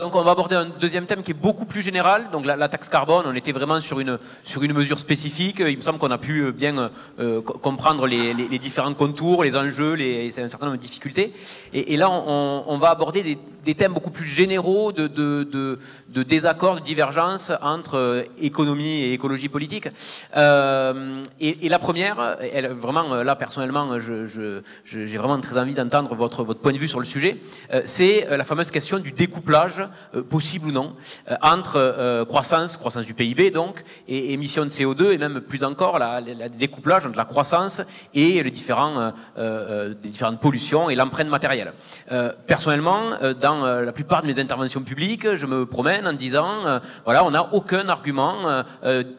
Donc on va aborder un deuxième thème qui est beaucoup plus général, donc la taxe carbone. On était vraiment sur une mesure spécifique. Il me semble qu'on a pu bien comprendre les différents contours, les enjeux, un certain nombre de difficultés. Et là on va aborder des thèmes beaucoup plus généraux de désaccords, de divergences entre économie et écologie politique. Et la première, vraiment là personnellement, j'ai vraiment très envie d'entendre votre point de vue sur le sujet. C'est la fameuse question du découplage, possible ou non, entre croissance du PIB donc, et émissions de CO2, et même plus encore le découplage entre la croissance et les différentes pollutions et l'empreinte matérielle. Personnellement, dans la plupart de mes interventions publiques, je me promène en disant, voilà, on n'a aucun argument,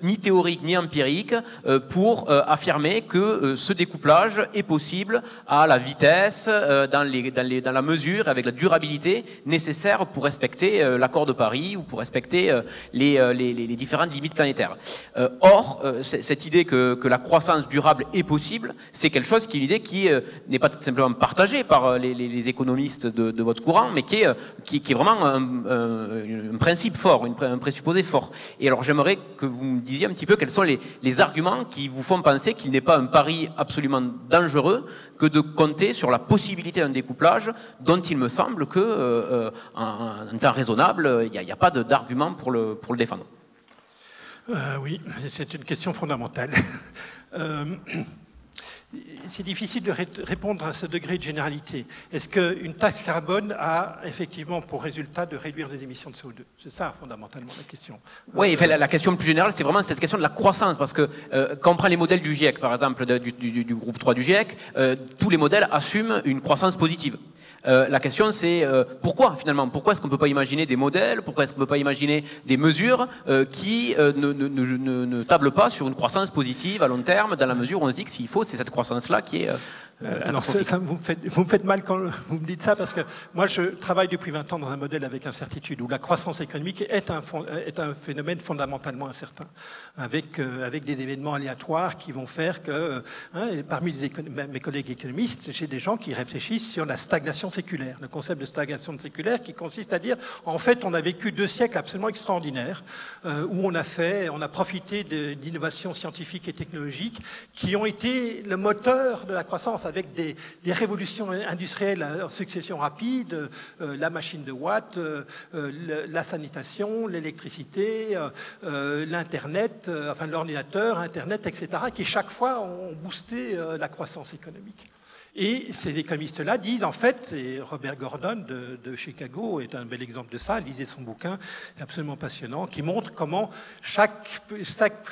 ni théorique ni empirique, pour affirmer que ce découplage est possible à la vitesse, dans la mesure, avec la durabilité nécessaire pour respecter l'accord de Paris ou pour respecter les différentes limites planétaires. Or, cette idée que la croissance durable est possible, c'est quelque chose qui est une idée qui n'est pas simplement partagée par les économistes de votre courant, mais qui est vraiment un principe fort, un présupposé fort. Et alors j'aimerais que vous me disiez un petit peu quels sont les arguments qui vous font penser qu'il n'est pas un pari absolument dangereux que de compter sur la possibilité d'un découplage dont il me semble que en temps raisonnable, il n'y a pas d'argument pour le défendre. Oui, c'est une question fondamentale. C'est difficile de répondre à ce degré de généralité. Est-ce qu'une taxe carbone a effectivement pour résultat de réduire les émissions de CO2? C'est ça fondamentalement la question. Oui, la question plus générale, c'est vraiment cette question de la croissance, parce que quand on prend les modèles du GIEC, par exemple, du groupe 3 du GIEC, tous les modèles assument une croissance positive. La question c'est pourquoi finalement? Pourquoi est-ce qu'on ne peut pas imaginer des modèles? Pourquoi est-ce qu'on ne peut pas imaginer des mesures qui ne tablent pas sur une croissance positive à long terme, dans la mesure où on se dit que s'il faut, c'est cette croissance-là qui est... alors ça, vous me faites mal quand vous me dites ça, parce que moi je travaille depuis 20 ans dans un modèle avec incertitude, où la croissance économique est un phénomène fondamentalement incertain, avec des événements aléatoires qui vont faire que, parmi mes collègues économistes, j'ai des gens qui réfléchissent sur la stagnation séculaire, le concept de stagnation séculaire qui consiste à dire, en fait, on a vécu 2 siècles absolument extraordinaires, où on a profité d'innovations scientifiques et technologiques qui ont été le moteur de la croissance, avec des révolutions industrielles en succession rapide, la machine de Watt, la sanitation, l'électricité, l'Internet, enfin l'ordinateur, Internet, etc., qui chaque fois ont boosté la croissance économique. Et ces économistes-là disent, en fait, et Robert Gordon de Chicago est un bel exemple de ça, lisez son bouquin, absolument passionnant, qui montre comment chaque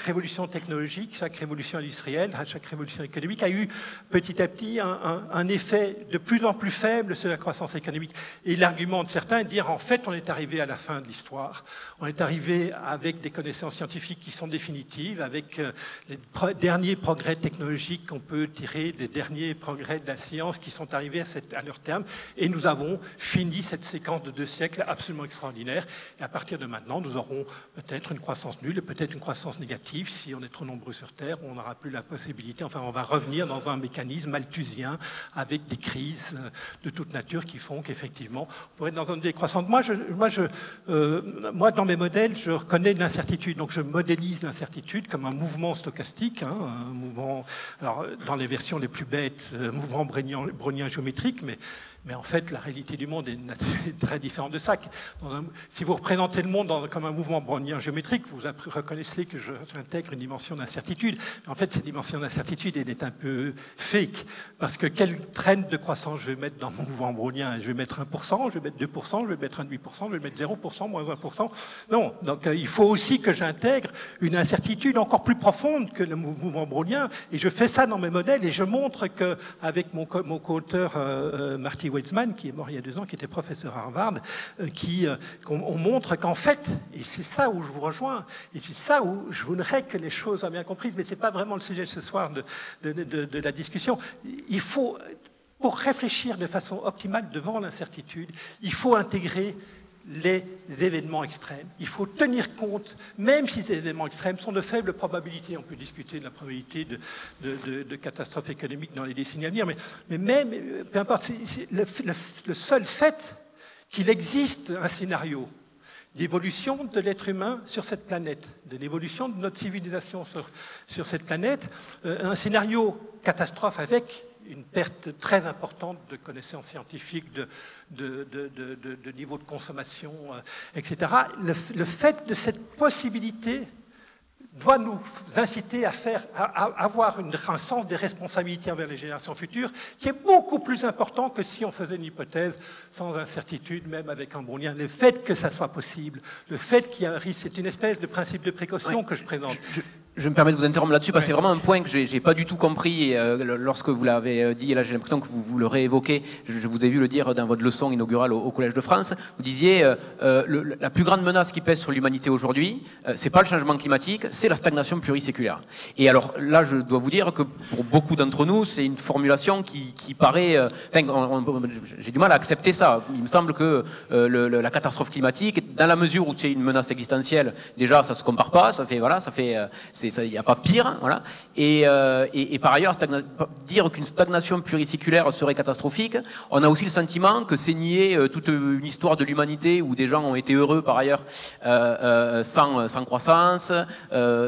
révolution technologique, chaque révolution industrielle, chaque révolution économique a eu petit à petit un effet de plus en plus faible sur la croissance économique. Et l'argument de certains est de dire, en fait, on est arrivé à la fin de l'histoire, on est arrivé avec des connaissances scientifiques qui sont définitives, avec les derniers progrès technologiques qu'on peut tirer des derniers progrès de la science qui sont arrivés à leur terme, et nous avons fini cette séquence de 2 siècles absolument extraordinaire. Et à partir de maintenant, nous aurons peut-être une croissance nulle, peut-être une croissance négative. Si on est trop nombreux sur Terre, on n'aura plus la possibilité, enfin on va revenir dans un mécanisme malthusien avec des crises de toute nature qui font qu'effectivement on pourrait être dans une décroissance. Moi, dans mes modèles, je reconnais de l'incertitude, donc je modélise l'incertitude comme un mouvement stochastique, un mouvement, alors dans les versions les plus bêtes, mouvement brownien géométrique, mais en fait, la réalité du monde est très différente de ça. Si vous représentez le monde comme un mouvement brownien géométrique, vous reconnaissez que j'intègre une dimension d'incertitude. En fait, cette dimension d'incertitude, elle est un peu fake, parce que quelle traîne de croissance je vais mettre dans mon mouvement brownien? Je vais mettre 1%, je vais mettre 2%, je vais mettre 1,5%, je vais mettre 0%, moins 1%. Non, donc il faut aussi que j'intègre une incertitude encore plus profonde que le mouvement brownien, et je fais ça dans mes modèles, et je montre qu'avec mon co-auteur Marty Weitzman, qui est mort il y a 2 ans, qui était professeur à Harvard, on montre qu'en fait, et c'est ça où je vous rejoins, et c'est ça où je voudrais que les choses soient bien comprises, mais ce n'est pas vraiment le sujet ce soir de la discussion, il faut, pour réfléchir de façon optimale devant l'incertitude, il faut intégrer les événements extrêmes. Il faut tenir compte, même si ces événements extrêmes sont de faibles probabilités, on peut discuter de la probabilité de catastrophes économiques dans les décennies à venir, mais même, peu importe, le seul fait qu'il existe un scénario l'évolution de l'être humain sur cette planète, de l'évolution de notre civilisation sur cette planète, un scénario catastrophe avec une perte très importante de connaissances scientifiques, de niveau de consommation, etc. Le fait de cette possibilité doit nous inciter à avoir un sens des responsabilités envers les générations futures qui est beaucoup plus important que si on faisait une hypothèse sans incertitude, même avec un bon lien. Le fait que ça soit possible, le fait qu'il y a un risque, c'est une espèce de principe de précaution que je présente. Je me permets de vous interrompre là-dessus parce que c'est vraiment un point que j'ai pas du tout compris lorsque vous l'avez dit, et là j'ai l'impression que vous le réévoquez. Je vous ai vu le dire dans votre leçon inaugurale au Collège de France. Vous disiez la plus grande menace qui pèse sur l'humanité aujourd'hui, c'est pas le changement climatique, c'est la stagnation pluriséculaire. Et alors là, je dois vous dire que pour beaucoup d'entre nous, c'est une formulation qui paraît... j'ai du mal à accepter ça. Il me semble que la catastrophe climatique, dans la mesure où c'est une menace existentielle, déjà ça se compare pas, il n'y a pas pire, voilà. Et par ailleurs, dire qu'une stagnation pluriséculaire serait catastrophique, on a aussi le sentiment que c'est nier toute une histoire de l'humanité où des gens ont été heureux par ailleurs sans croissance.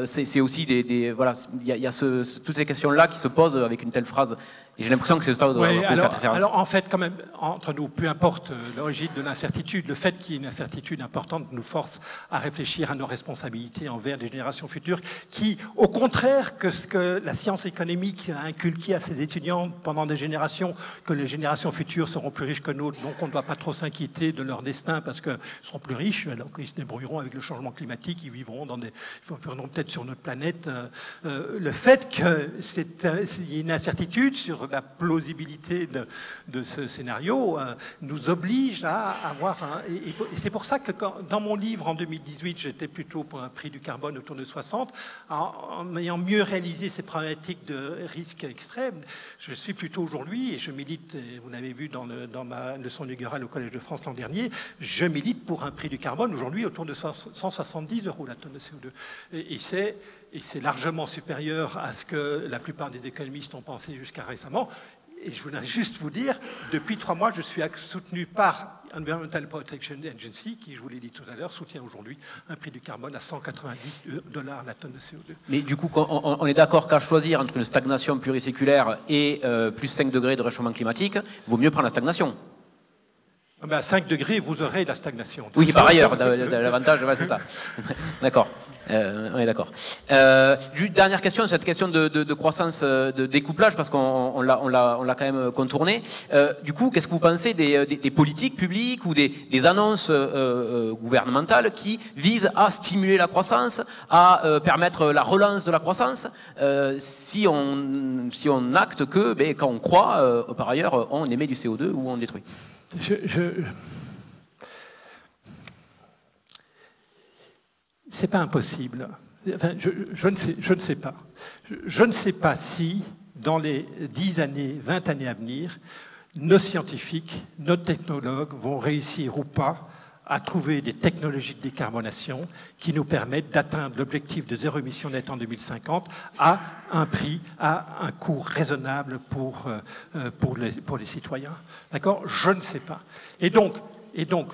C'est aussi voilà, il y a toutes ces questions-là qui se posent avec une telle phrase. Et j'ai l'impression que c'est ça où vous faites référence. Alors en fait, quand même, entre nous, peu importe l'origine de l'incertitude, le fait qu'il y ait une incertitude importante nous force à réfléchir à nos responsabilités envers les générations futures qui, au contraire que ce que la science économique a inculqué à ses étudiants pendant des générations, que les générations futures seront plus riches que nous, donc on ne doit pas trop s'inquiéter de leur destin parce qu'ils seront plus riches, alors qu'ils se débrouilleront avec le changement climatique, ils vivront peut-être sur notre planète. Le fait qu'il y ait une incertitude sur la plausibilité de ce scénario nous oblige à avoir et c'est pour ça que dans mon livre en 2018, j'étais plutôt pour un prix du carbone autour de 60, en ayant mieux réalisé ces problématiques de risque extrême, je suis plutôt aujourd'hui, et je milite, et vous l'avez vu dans ma leçon inaugurale au Collège de France l'an dernier, je milite pour un prix du carbone aujourd'hui autour de 170 € la tonne de CO2. Et c'est largement supérieur à ce que la plupart des économistes ont pensé jusqu'à récemment. Et je voudrais juste vous dire, depuis 3 mois, je suis soutenu par Environmental Protection Agency, qui, je vous l'ai dit tout à l'heure, soutient aujourd'hui un prix du carbone à 190 $ la tonne de CO2. Mais du coup, on est d'accord qu'à choisir entre une stagnation pluriséculaire et plus 5 degrés de réchauffement climatique, il vaut mieux prendre la stagnation. À 5 degrés, vous aurez la stagnation. Oui, par ailleurs, l'avantage, c'est ça. D'accord. On est d'accord. Dernière question, cette question de croissance, de découplage, parce qu'on l'a quand même contourné. Du coup, qu'est-ce que vous pensez des politiques publiques ou des annonces gouvernementales qui visent à stimuler la croissance, à permettre la relance de la croissance, si on acte que, quand on croit, par ailleurs, on émet du CO2 ou on détruit? C'est pas impossible. Enfin, je ne sais pas. Je ne sais pas si, dans les 10 années, 20 années à venir, nos scientifiques, nos technologues vont réussir ou pas à trouver des technologies de décarbonation qui nous permettent d'atteindre l'objectif de 0 émission nette en 2050 à un prix, à un coût raisonnable pour les citoyens. D'accord ? Je ne sais pas. Et donc,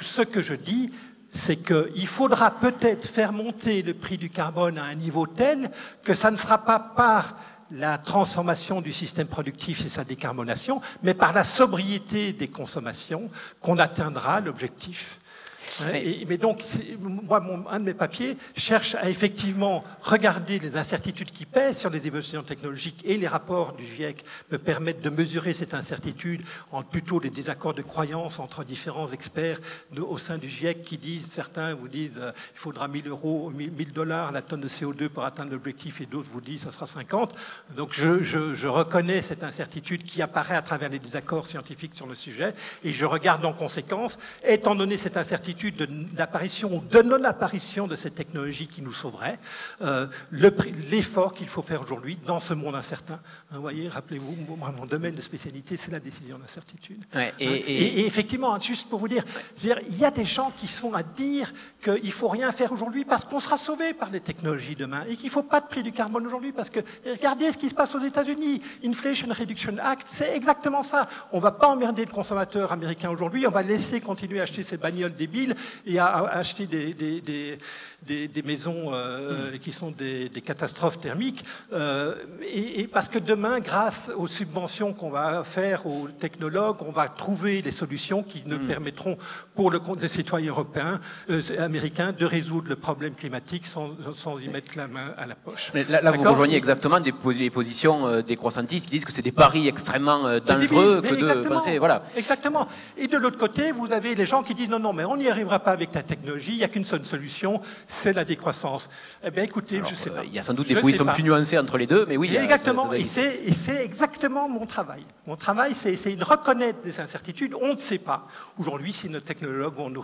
ce que je dis, c'est qu'il faudra peut-être faire monter le prix du carbone à un niveau tel que ça ne sera pas par la transformation du système productif et sa décarbonation, mais par la sobriété des consommations qu'on atteindra l'objectif. Mais donc, moi, un de mes papiers cherche à effectivement regarder les incertitudes qui pèsent sur les évolutions technologiques, et les rapports du GIEC me permettent de mesurer cette incertitude en plutôt les désaccords de croyance entre différents experts au sein du GIEC qui disent, certains vous disent il faudra 1 000 $ la tonne de CO2 pour atteindre l'objectif, et d'autres vous disent ça sera 50. Donc je reconnais cette incertitude qui apparaît à travers les désaccords scientifiques sur le sujet, et je regarde en conséquence, étant donné cette incertitude de l'apparition ou de non-apparition de cette technologie qui nous sauverait, l'effort qu'il faut faire aujourd'hui dans ce monde incertain. Vous voyez, rappelez-vous, mon domaine de spécialité, c'est la décision d'incertitude. Ouais, et effectivement, juste pour vous dire, il y a des gens qui sont à dire qu'il ne faut rien faire aujourd'hui parce qu'on sera sauvé par les technologies demain, et qu'il ne faut pas de prix du carbone aujourd'hui parce que, regardez ce qui se passe aux États-Unis, Inflation Reduction Act, c'est exactement ça. On ne va pas emmerder le consommateur américain aujourd'hui, on va laisser continuer à acheter ses bagnoles débiles ville et à acheter des maisons qui sont des catastrophes thermiques. Et parce que demain, grâce aux subventions qu'on va faire aux technologues, on va trouver des solutions qui nous permettront, pour le compte des citoyens européens, américains, de résoudre le problème climatique sans y mettre la main à la poche. Mais là vous rejoignez exactement les positions des croissantistes qui disent que c'est des paris extrêmement dangereux que de penser... Voilà. Exactement. Et de l'autre côté, vous avez les gens qui disent non, mais on n'y arrivera pas avec la technologie, il n'y a qu'une seule solution, c'est la décroissance. Eh bien, écoutez, alors, je ne sais pas. Il y a sans doute des positions plus nuancées entre les deux, mais oui. Exactement. Et c'est exactement mon travail. Mon travail, c'est de reconnaître des incertitudes. On ne sait pas. Aujourd'hui, si nos technologues vont nous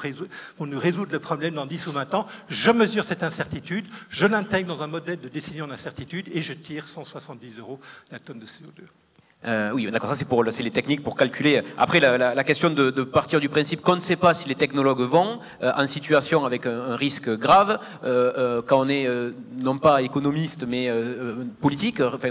résoudre le problème dans 10 ou 20 ans, je mesure cette incertitude, je l'intègre dans un modèle de décision d'incertitude et je tire 170 € la tonne de CO2. Oui, d'accord, ça c'est les techniques pour calculer. Après, la question de partir du principe qu'on ne sait pas si les technologues vont en situation avec un risque grave, quand on est non pas économiste mais politique, enfin,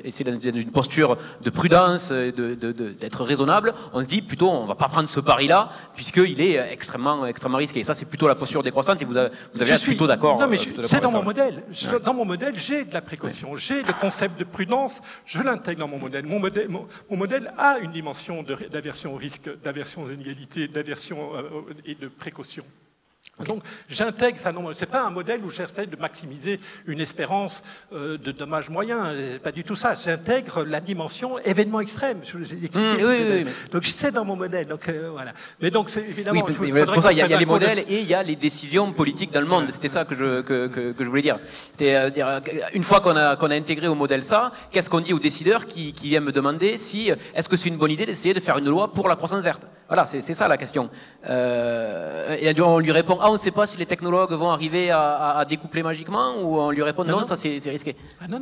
essayer dans une posture de prudence, d'être raisonnable, on se dit plutôt on ne va pas prendre ce pari-là puisqu'il est extrêmement risqué. Et ça, c'est plutôt la posture décroissante et vous avez plutôt d'accord. Non, mais c'est dans mon modèle. Dans mon modèle, j'ai de la précaution, j'ai le concept de prudence, je l'intègre dans mon modèle. Mon modèle a une dimension d'aversion au risque, d'aversion aux inégalités, d'aversion et de précaution. Okay. Donc j'intègre ça. Ce n'est pas un modèle où j'essaie de maximiser une espérance de dommages moyens. Pas du tout ça. J'intègre la dimension événement extrême. J'ai expliqué. Oui. Donc c'est dans mon modèle. Donc voilà. Mais donc évidemment. Oui, c'est pour ça il y a les modèles et il y a les décisions politiques dans le monde. C'était ça que je voulais dire. C'était dire une fois qu'on a intégré au modèle ça, qu'est-ce qu'on dit aux décideurs qui viennent me demander si est-ce que c'est une bonne idée d'essayer de faire une loi pour la croissance verte. Voilà, c'est ça la question. Et on lui répond on ne sait pas si les technologues vont arriver à découpler magiquement, ou on lui répond non, ça c'est risqué. Ah, non.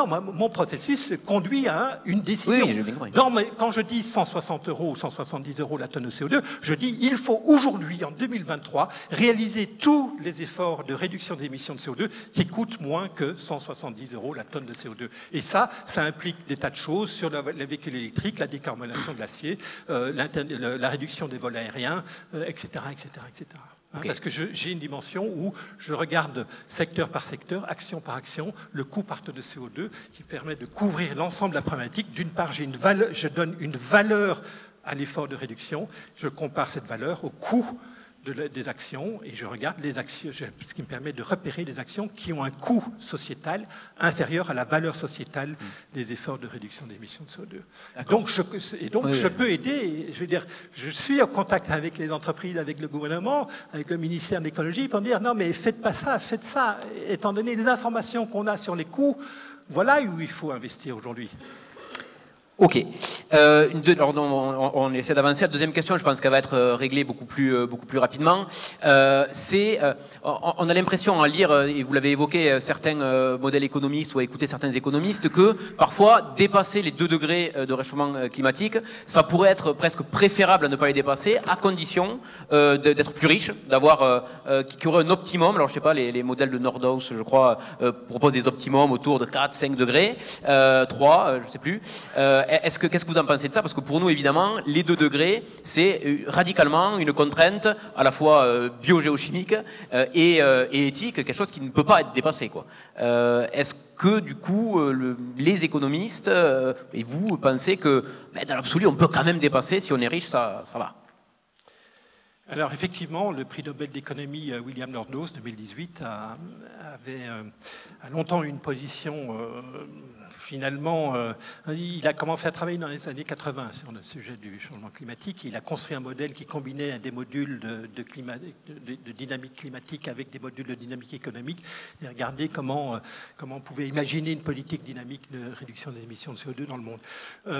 Mon processus conduit à une décision. Oui, j'ai bien compris. Non, mais quand je dis 160 € ou 170 € la tonne de CO2, je dis il faut aujourd'hui, en 2023, réaliser tous les efforts de réduction des émissions de CO2 qui coûtent moins que 170 € la tonne de CO2. Et ça implique des tas de choses sur les véhicules électriques, la décarbonation de l'acier, la réduction des vols aériens, etc. Okay. Parce que j'ai une dimension où je regarde secteur par secteur, action par action, le coût par tonne de CO2 qui permet de couvrir l'ensemble de la problématique. D'une part, je donne une valeur à l'effort de réduction, je compare cette valeur au coût des actions et je regarde les actions, ce qui me permet de repérer les actions qui ont un coût sociétal inférieur à la valeur sociétale des efforts de réduction d'émissions de CO2. Donc, je peux aider, je veux dire, je suis en contact avec les entreprises, avec le gouvernement, avec le ministère de l'écologie pour dire non mais faites pas ça, faites ça, étant donné les informations qu'on a sur les coûts, voilà où il faut investir aujourd'hui. Ok. Alors, on essaie d'avancer. La deuxième question, je pense qu'elle va être réglée beaucoup plus rapidement. On a l'impression à lire, et vous l'avez évoqué, certains modèles économistes ou à écouter certains économistes, que parfois dépasser les 2 degrés de réchauffement climatique, ça pourrait être presque préférable à ne pas les dépasser, à condition d'être plus riche, d'avoir qu'il y aurait un optimum. Alors je sais pas, les modèles de Nordhaus, je crois, proposent des optimums autour de 4-5 degrés, 3, je sais plus. Qu'est-ce que vous en pensez de ça? Parce que pour nous, évidemment, les 2 degrés, c'est radicalement une contrainte à la fois biogéochimique et éthique, quelque chose qui ne peut pas être dépassé, quoi. Est-ce que, du coup, les économistes et vous pensez que, dans l'absolu, on peut quand même dépasser, si on est riche, ça va? Alors effectivement, le prix Nobel d'économie William Nordhaus 2018 a longtemps eu une position. Finalement, il a commencé à travailler dans les années 80 sur le sujet du changement climatique. Il a construit un modèle qui combinait des modules de dynamique climatique avec des modules de dynamique économique et regardé comment on pouvait imaginer une politique dynamique de réduction des émissions de CO2 dans le monde.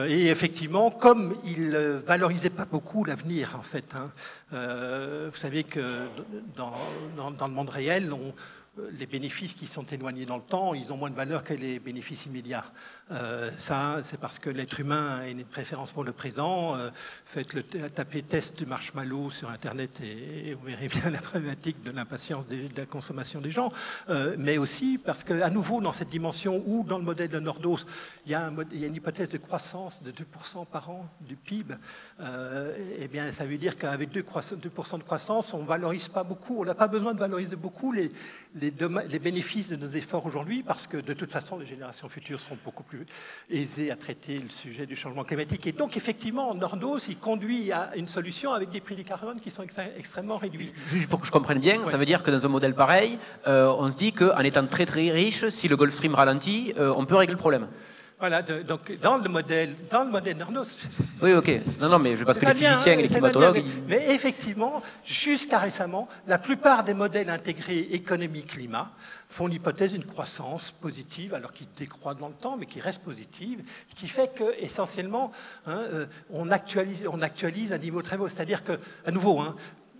Et effectivement, comme il valorisait pas beaucoup l'avenir, en fait, vous savez que dans le monde réel, les bénéfices qui sont éloignés dans le temps, ils ont moins de valeur que les bénéfices immédiats. Ça, c'est parce que l'être humain a une préférence pour le présent. Tapez test du marshmallow sur Internet et vous verrez bien la problématique de l'impatience de la consommation des gens. Mais aussi parce qu'à nouveau, dans cette dimension où, dans le modèle de Nordos, il y a une hypothèse de croissance de 2% par an du PIB. Eh bien, ça veut dire qu'avec 2% de croissance, on ne valorise pas beaucoup. On n'a pas besoin de valoriser beaucoup les bénéfices de nos efforts aujourd'hui, parce que de toute façon, les générations futures seront beaucoup plus aisées à traiter le sujet du changement climatique. Et donc, effectivement, Nordos, il conduit à une solution avec des prix du carbone qui sont extrêmement réduits. Juste pour que je comprenne bien, ça veut dire que dans un modèle pareil, on se dit qu'en étant très très riche, si le Gulf Stream ralentit, on peut régler le problème. Voilà, donc dans le modèle Nordos... Oui, ok. Non, mais parce que les physiciens et les climatologues... Mais effectivement, jusqu'à récemment, la plupart des modèles intégrés économie-climat font l'hypothèse d'une croissance positive, alors qui décroît dans le temps, mais qui reste positive, ce qui fait qu'essentiellement, on actualise à niveau très haut. C'est-à-dire que, à nouveau,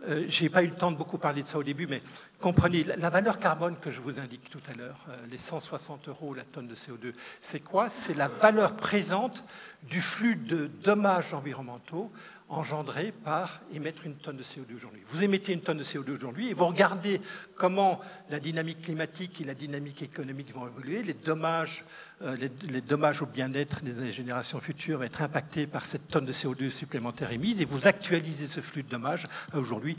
je n'ai pas eu le temps de beaucoup parler de ça au début, mais comprenez, la valeur carbone que je vous indique tout à l'heure, les 160 € la tonne de CO2, c'est quoi? C'est la valeur présente du flux de dommages environnementaux engendrés par émettre une tonne de CO2 aujourd'hui. Vous émettez une tonne de CO2 aujourd'hui et vous regardez comment la dynamique climatique et la dynamique économique vont évoluer, les dommages au bien-être des générations futures vont être impactés par cette tonne de CO2 supplémentaire émise, et vous actualisez ce flux de dommages. Aujourd'hui,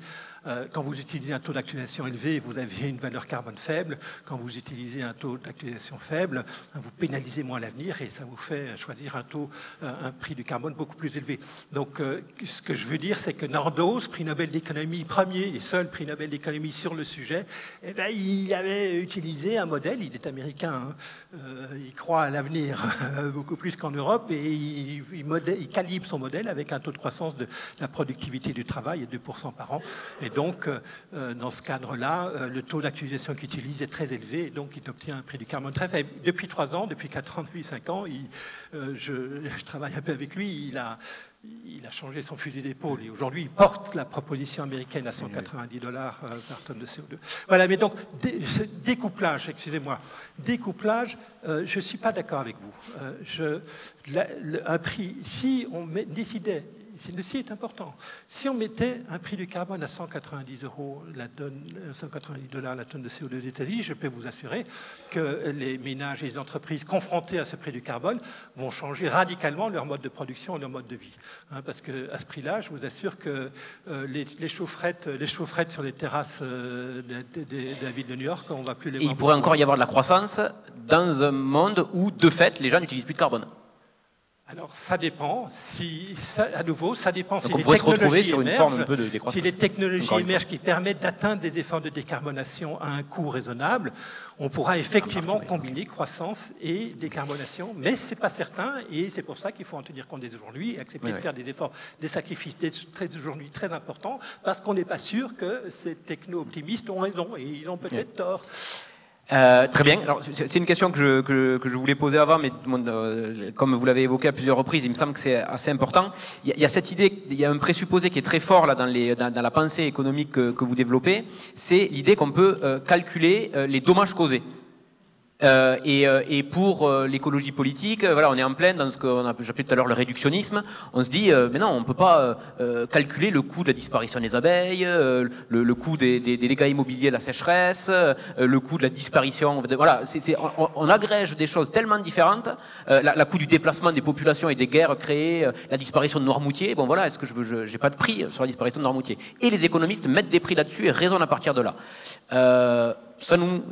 quand vous utilisez un taux d'actualisation élevé, vous avez une valeur carbone faible. Quand vous utilisez un taux d'actualisation faible, vous pénalisez moins l'avenir et ça vous fait choisir un prix du carbone beaucoup plus élevé. Donc, ce que je veux dire, c'est que Nordos, prix Nobel d'économie, premier et seul prix Nobel d'économie sur le sujet, eh bien, il avait utilisé un modèle, il est américain, il croit à l'avenir beaucoup plus qu'en Europe, et il calibre son modèle avec un taux de croissance de la productivité du travail à 2% par an. Et donc, dans ce cadre-là, le taux d'actualisation qu'il utilise est très élevé, et donc il obtient un prix du carbone très faible. Depuis 3 ans, depuis 4 ans, depuis 5 ans, je travaille un peu avec lui, il a changé son fusil d'épaule, et aujourd'hui, il porte la proposition américaine à 190 $ par tonne de CO2. Voilà, mais donc, découplage, excusez-moi, découplage, je ne suis pas d'accord avec vous. Un prix, si on décidait, ceci est important. Si on mettait un prix du carbone à 190 € la tonne, 190 $ la tonne de CO2 aux États-Unis, je peux vous assurer que les ménages et les entreprises confrontés à ce prix du carbone vont changer radicalement leur mode de production et leur mode de vie. Parce qu'à ce prix-là, je vous assure que les chaufferettes sur les terrasses de la ville de New York, on ne va plus les voir. Et il pourrait encore y avoir de la croissance dans un monde où, de fait, les gens n'utilisent plus de carbone. Alors, ça dépend. À nouveau, ça dépend. Donc on pourrait se retrouver sur une forme un peu de décroissance. Si les technologies émergent qui permettent d'atteindre des efforts de décarbonation à un coût raisonnable, on pourra effectivement combiner croissance et décarbonation, mais ce n'est pas certain, et c'est pour ça qu'il faut en tenir compte dès aujourd'hui et accepter de faire des efforts, des sacrifices aujourd'hui très importants, parce qu'on n'est pas sûr que ces techno-optimistes ont raison, et ils ont peut-être tort. Très bien. Alors, c'est une question que je voulais poser avant, mais comme vous l'avez évoqué à plusieurs reprises, il me semble que c'est assez important. Il y a cette idée, il y a un présupposé qui est très fort là dans la pensée économique que vous développez, c'est l'idée qu'on peut calculer les dommages causés. Et pour l'écologie politique, voilà, on est en plein dans ce que j'appelais tout à l'heure le réductionnisme. On se dit, mais non, on peut pas calculer le coût de la disparition des abeilles, le coût des dégâts immobiliers de la sécheresse, le coût de la disparition. Voilà, on agrège des choses tellement différentes. La coût du déplacement des populations et des guerres créées, la disparition de Noirmoutier. Bon, voilà, est-ce que j'ai pas de prix sur la disparition de Noirmoutier? Et les économistes mettent des prix là-dessus et raisonnent à partir de là. Ça nous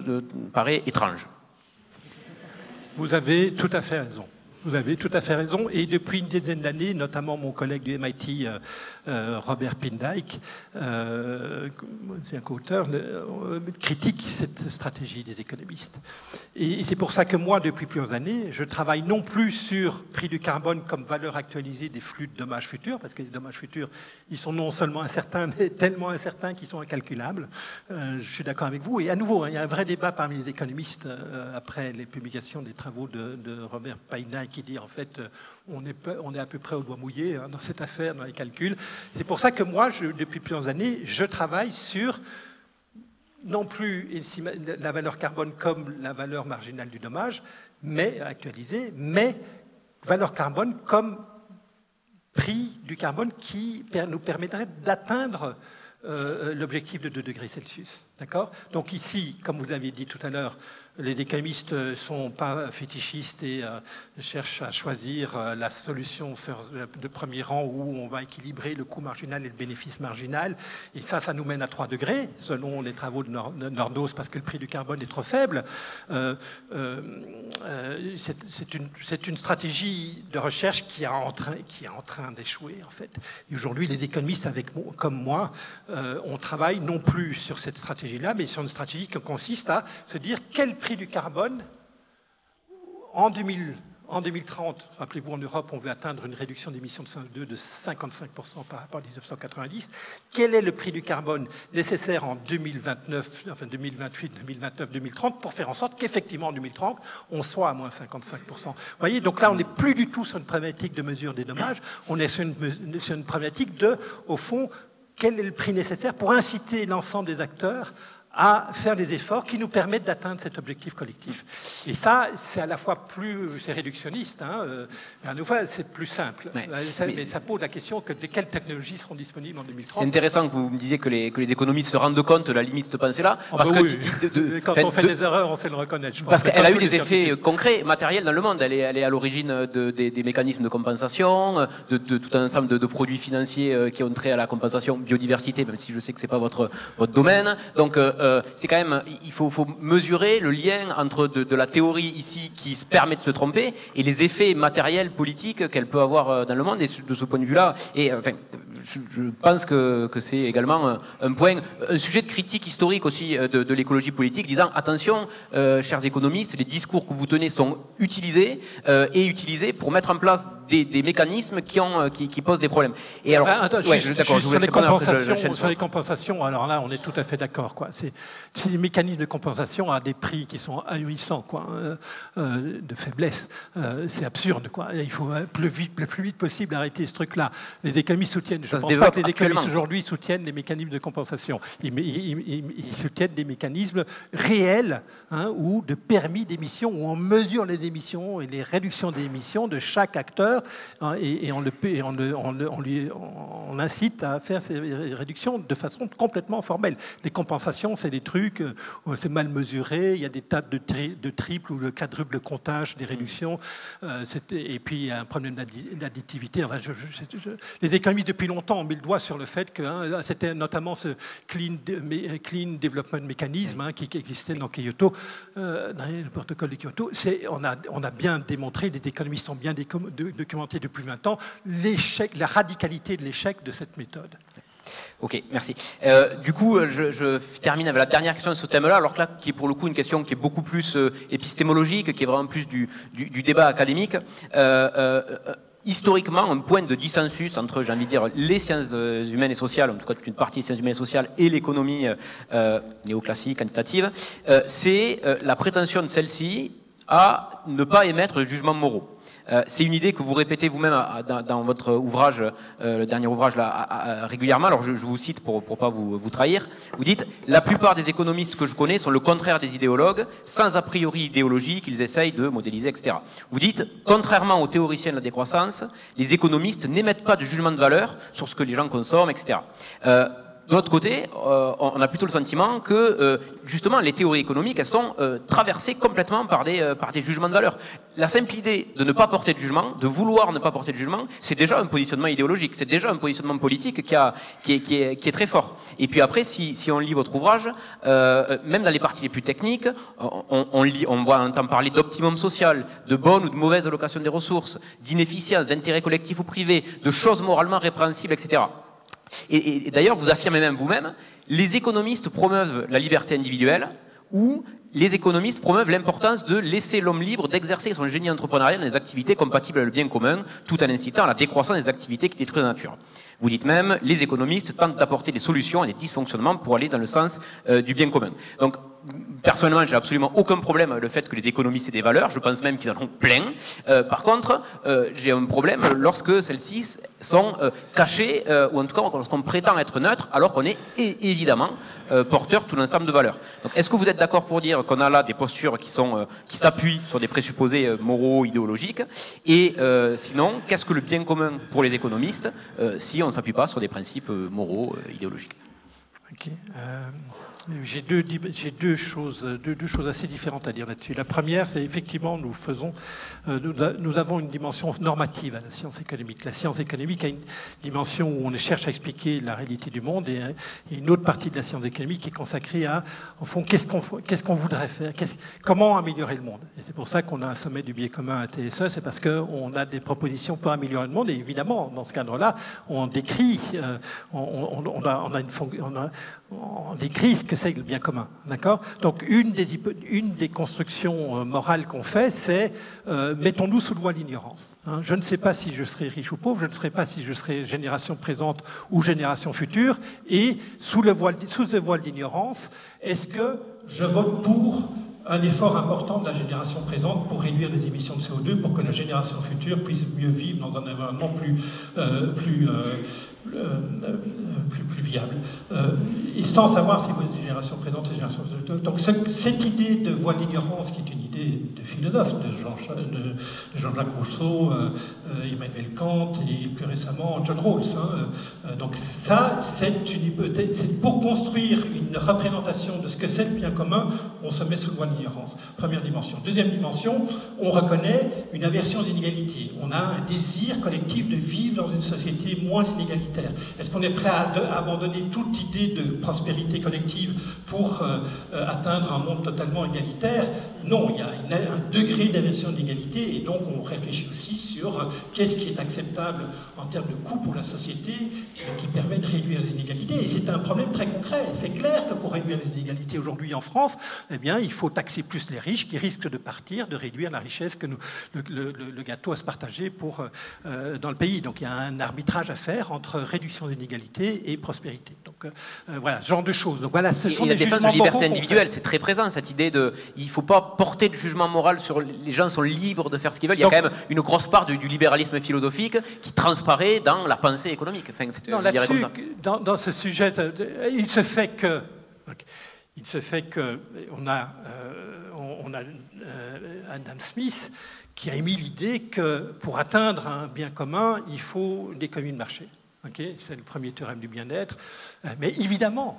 paraît étrange. Vous avez tout à fait raison. Vous avez tout à fait raison. Et depuis une dizaine d'années, notamment mon collègue du MIT, Robert Pindyck, c'est un co-auteur, critique cette stratégie des économistes. Et c'est pour ça que moi, depuis plusieurs années, je travaille non plus sur prix du carbone comme valeur actualisée des flux de dommages futurs, parce que les dommages futurs, ils sont non seulement incertains, mais tellement incertains qu'ils sont incalculables. Je suis d'accord avec vous. Et à nouveau, il y a un vrai débat parmi les économistes après les publications des travaux de Robert Pindyck, qui dit en fait on est à peu près au doigt mouillé dans cette affaire, dans les calculs. C'est pour ça que moi, depuis plusieurs années, je travaille sur non plus la valeur carbone comme la valeur marginale du dommage, mais actualisée, mais valeur carbone comme prix du carbone qui nous permettrait d'atteindre l'objectif de 2 degrés Celsius. D'accord ? Donc ici, comme vous l'avez dit tout à l'heure, les économistes ne sont pas fétichistes et cherchent à choisir la solution de premier rang où on va équilibrer le coût marginal et le bénéfice marginal. Et ça nous mène à 3 degrés, selon les travaux de Nordos, parce que le prix du carbone est trop faible. C'est une stratégie de recherche qui est en train d'échouer, en fait. Et aujourd'hui, les économistes, comme moi, on travaille non plus sur cette stratégie-là, mais sur une stratégie qui consiste à se dire quel prix du carbone en 2030, rappelez-vous, en Europe, on veut atteindre une réduction d'émissions de CO2 de 55% par rapport à 1990. Quel est le prix du carbone nécessaire en 2029, enfin 2028, 2029, 2030 pour faire en sorte qu'effectivement en 2030, on soit à moins 55%. Vous voyez, donc là, on n'est plus du tout sur une problématique de mesure des dommages, on est sur une problématique de, au fond, quel est le prix nécessaire pour inciter l'ensemble des acteurs à faire des efforts qui nous permettent d'atteindre cet objectif collectif. Et ça, c'est à la fois c'est réductionniste, à la fois c'est plus simple. Ouais. Mais ça pose la question de quelles technologies seront disponibles en 2030. C'est intéressant que vous me disiez que les économistes se rendent compte de la limite de cette pensée-là. Parce que quand on fait des erreurs, on sait le reconnaître. Parce qu'elle a eu des effets concrets, matériels dans le monde. Elle est à l'origine des mécanismes de compensation, de tout un ensemble de produits financiers qui ont trait à la compensation biodiversité, même si je sais que c'est pas votre domaine. Donc c'est quand même, il faut mesurer le lien entre de la théorie ici qui se permet de se tromper et les effets matériels, politiques qu'elle peut avoir dans le monde. Et de ce point de vue-là, et enfin, je pense que c'est également un sujet de critique historique aussi de l'écologie politique, disant attention, chers économistes, les discours que vous tenez sont utilisés pour mettre en place des mécanismes qui posent des problèmes. Et alors, sur les compensations, alors là, on est tout à fait d'accord, quoi. C'est des mécanismes de compensation à des prix qui sont ahurissants, quoi, de faiblesse. C'est absurde, quoi. Il faut le plus vite possible arrêter ce truc-là. Les économistes soutiennent. Je ne pense pas que les économistes aujourd'hui soutiennent les mécanismes de compensation. Ils soutiennent des mécanismes réels, ou de permis d'émission, où on mesure les émissions et les réductions des émissions de chaque acteur, et on incite à faire ces réductions de façon complètement formelle. Les compensations, c'est des trucs où c'est mal mesuré, il y a des tas de triple ou de quadruple comptage des réductions, et puis il y a un problème d'additivité. Enfin, les économistes depuis longtemps ont mis le doigt sur le fait que c'était notamment ce Clean Development Mechanism qui existait dans Kyoto, dans le protocole de Kyoto. On a bien démontré, les économistes ont bien documenté depuis 20 ans la radicalité de l'échec de cette méthode. Ok, merci. Du coup, je termine avec la dernière question de ce thème-là, alors que là, qui est pour le coup une question qui est beaucoup plus épistémologique, qui est vraiment plus du débat académique. Historiquement, un point de dissensus entre, j'ai envie de dire, les sciences humaines et sociales, en tout cas toute une partie des sciences humaines et sociales, et l'économie néoclassique, quantitative, c'est la prétention de celle-ci à ne pas émettre de jugements moraux. C'est une idée que vous répétez vous-même dans votre ouvrage, le dernier ouvrage là, régulièrement. Alors je vous cite pour pas vous trahir. Vous dites « La plupart des économistes que je connais sont le contraire des idéologues, sans a priori idéologie qu'ils essayent de modéliser, etc. » Vous dites « Contrairement aux théoriciens de la décroissance, les économistes n'émettent pas de jugement de valeur sur ce que les gens consomment, etc. » De l'autre côté, on a plutôt le sentiment que, justement, les théories économiques, elles sont traversées complètement par des jugements de valeur. La simple idée de ne pas porter de jugement, de vouloir ne pas porter de jugement, c'est déjà un positionnement idéologique, c'est déjà un positionnement politique qui est très fort. Et puis après, si on lit votre ouvrage, même dans les parties les plus techniques, on entend parler d'optimum social, de bonne ou de mauvaise allocation des ressources, d'inefficience, d'intérêt collectif ou privé, de choses moralement répréhensibles, etc. Et d'ailleurs, vous affirmez même vous-même, les économistes promeuvent la liberté individuelle ou les économistes promeuvent l'importance de laisser l'homme libre d'exercer son génie entrepreneurial dans des activités compatibles avec le bien commun, tout en incitant à la décroissance des activités qui détruisent la nature. Vous dites même, les économistes tentent d'apporter des solutions à des dysfonctionnements pour aller dans le sens du bien commun. Donc, personnellement, j'ai absolument aucun problème avec le fait que les économistes aient des valeurs. Je pense même qu'ils en ont plein. Par contre, j'ai un problème lorsque celles-ci sont cachées, ou en tout cas lorsqu'on prétend être neutre, alors qu'on est évidemment porteur de tout l'ensemble de valeurs. Donc, est-ce que vous êtes d'accord pour dire qu'on a là des postures qui s'appuient sur des présupposés moraux, idéologiques? Et sinon, qu'est-ce que le bien commun pour les économistes si on ne s'appuie pas sur des principes moraux, idéologiques? Okay. J'ai deux choses assez différentes à dire là-dessus. La première, c'est effectivement, nous avons une dimension normative à la science économique. La science économique a une dimension où on cherche à expliquer la réalité du monde, et une autre partie de la science économique qui est consacrée à, au fond, qu'est-ce qu'on voudrait faire, comment améliorer le monde. Et c'est pour ça qu'on a un sommet du bien commun à TSE, c'est parce qu'on a des propositions pour améliorer le monde, et évidemment, dans ce cadre-là, on décrit, on décrit ce que c'est le bien commun, d'accord? Donc une des constructions morales qu'on fait, c'est mettons-nous sous le voile de l'ignorance. Hein. Je ne sais pas si je serai riche ou pauvre, je ne sais pas si je serai génération présente ou génération future, et sous ce voile de l'ignorance, est-ce que je vote pour un effort important de la génération présente pour réduire les émissions de CO2 pour que la génération future puisse mieux vivre dans un environnement plus viable, et sans savoir si vous êtes génération présente et génération future. Donc cette idée de voile d'ignorance, qui est une idée de philosophe, de Jean-Jacques Rousseau, Emmanuel Kant et plus récemment John Rawls. Donc ça, c'est une hypothèse. Pour construire une représentation de ce que c'est le bien commun, on se met sous le voile d'ignorance. Première dimension. Deuxième dimension, on reconnaît une aversion aux inégalités. On a un désir collectif de vivre dans une société moins inégalitaire. Est-ce qu'on est prêt à abandonner toute idée de prospérité collective pour atteindre un monde totalement égalitaire? Non, il y a un degré d'aversion de l'égalité, et donc on réfléchit aussi sur qu'est-ce qui est acceptable en termes de coût pour la société qui permet de réduire les inégalités. Et c'est un problème très concret. C'est clair que pour réduire les inégalités aujourd'hui en France, eh bien, il faut taxer plus les riches qui risquent de partir, de réduire la richesse que le gâteau à se partager dans le pays. Donc il y a un arbitrage à faire entre réduction des inégalités et prospérité. Donc voilà, ce genre de choses. Donc voilà, ce sont des défense de liberté individuelle, c'est très présent, cette idée de il ne faut pas porter de jugement moral sur les gens sont libres de faire ce qu'ils veulent. Il y a quand même une grosse part du libéralisme philosophique qui transparaît dans la pensée économique. Enfin, non, là-dessus, dans ce sujet, il se fait que on a Adam Smith qui a émis l'idée que pour atteindre un bien commun, il faut une économie de marché. Okay, c'est le premier théorème du bien-être. Mais évidemment,